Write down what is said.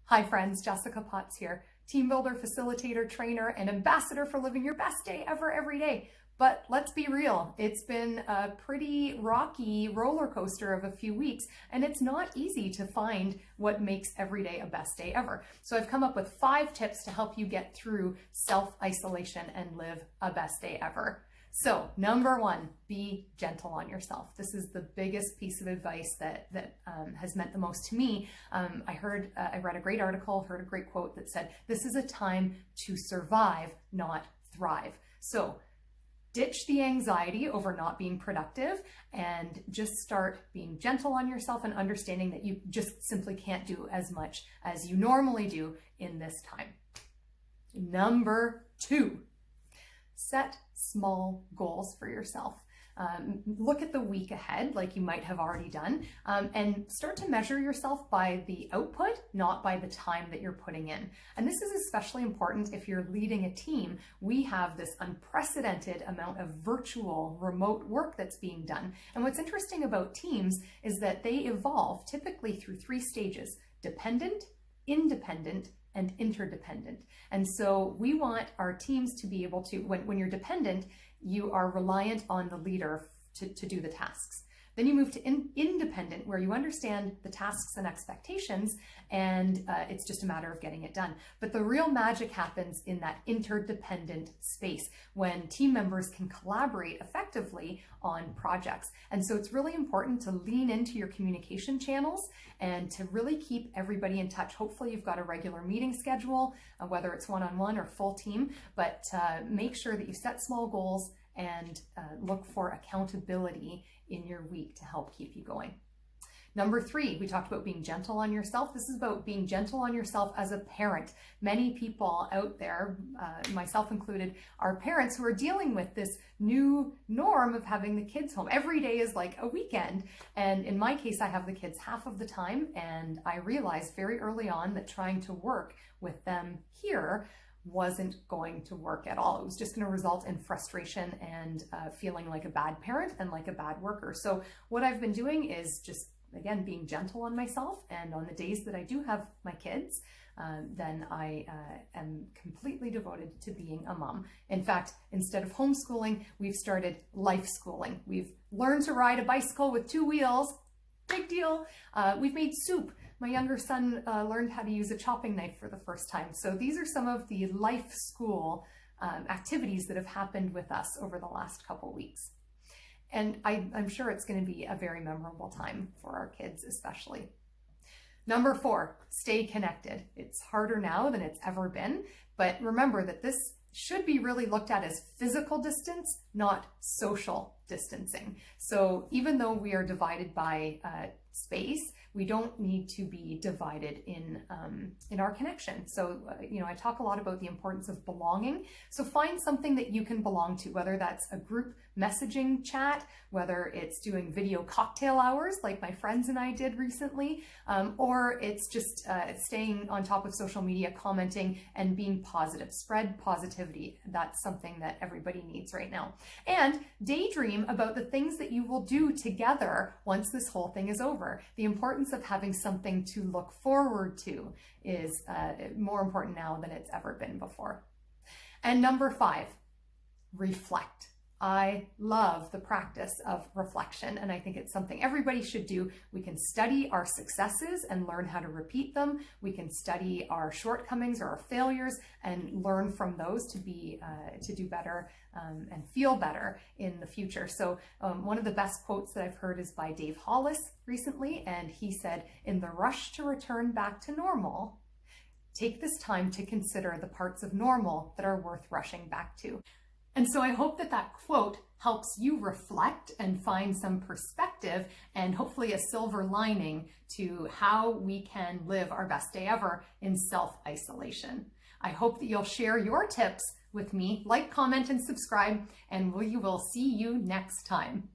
Hi friends, Jessica Potts here, team builder, facilitator, trainer, and ambassador for living your best day ever every day. But let's be real, it's been a pretty rocky roller coaster of a few weeks, and it's not easy to find what makes every day a best day ever. So I've come up with 5 tips to help you get through self-isolation and live a best day ever. So number 1, be gentle on yourself. This is the biggest piece of advice that has meant the most to me. I read a great article, heard a great quote that said, this is a time to survive, not thrive. So ditch the anxiety over not being productive and just start being gentle on yourself and understanding that you just simply can't do as much as you normally do in this time. Number 2, set small goals for yourself. Look at the week ahead, like you might have already done, and start to measure yourself by the output, not by the time that you're putting in. And this is especially important if you're leading a team. We have this unprecedented amount of virtual remote work that's being done. And what's interesting about teams is that they evolve typically through 3 stages: dependent, independent, and interdependent. And so we want our teams to be able to, when you're dependent, you are reliant on the leader to do the tasks. Then you move to independent, where you understand the tasks and expectations, and it's just a matter of getting it done. But the real magic happens in that interdependent space, when team members can collaborate effectively on projects. And so it's really important to lean into your communication channels and to really keep everybody in touch. Hopefully you've got a regular meeting schedule, whether it's one-on-one or full team, but make sure that you set small goals and look for accountability in your week to help keep you going. Number 3, we talked about being gentle on yourself. This is about being gentle on yourself as a parent. Many people out there, myself included, are parents who are dealing with this new norm of having the kids home. Every day is like a weekend. And in my case, I have the kids half of the time. And I realized very early on that trying to work with them here wasn't going to work at all. It was just going to result in frustration and feeling like a bad parent and like a bad worker. So what I've been doing is just, again, being gentle on myself. And on the days that I do have my kids, then I am completely devoted to being a mom. In fact, instead of homeschooling, we've started life schooling. We've learned to ride a bicycle with 2 wheels. Big deal. We've made soup. My younger son learned how to use a chopping knife for the first time. So these are some of the life school activities that have happened with us over the last couple weeks. And I'm sure it's going to be a very memorable time for our kids especially. Number 4, stay connected. It's harder now than it's ever been, but remember that this should be really looked at as physical distance, not social distancing. So even though we are divided by space, we don't need to be divided in our connection. So, I talk a lot about the importance of belonging. So find something that you can belong to, whether that's a group messaging chat, whether it's doing video cocktail hours like my friends and I did recently, or it's just staying on top of social media, commenting and being positive. Spread positivity. That's something that everybody needs right now. And daydream about the things that you will do together once this whole thing is over. The importance of having something to look forward to is more important now than it's ever been before. And number 5, reflect. I love the practice of reflection, and I think it's something everybody should do. We can study our successes and learn how to repeat them. We can study our shortcomings or our failures and learn from those to do better and feel better in the future. So one of the best quotes that I've heard is by Dave Hollis recently, and he said, "In the rush to return back to normal, take this time to consider the parts of normal that are worth rushing back to." And so I hope that that quote helps you reflect and find some perspective and hopefully a silver lining to how we can live our best day ever in self-isolation. I hope that you'll share your tips with me, like, comment, and subscribe, and we will see you next time.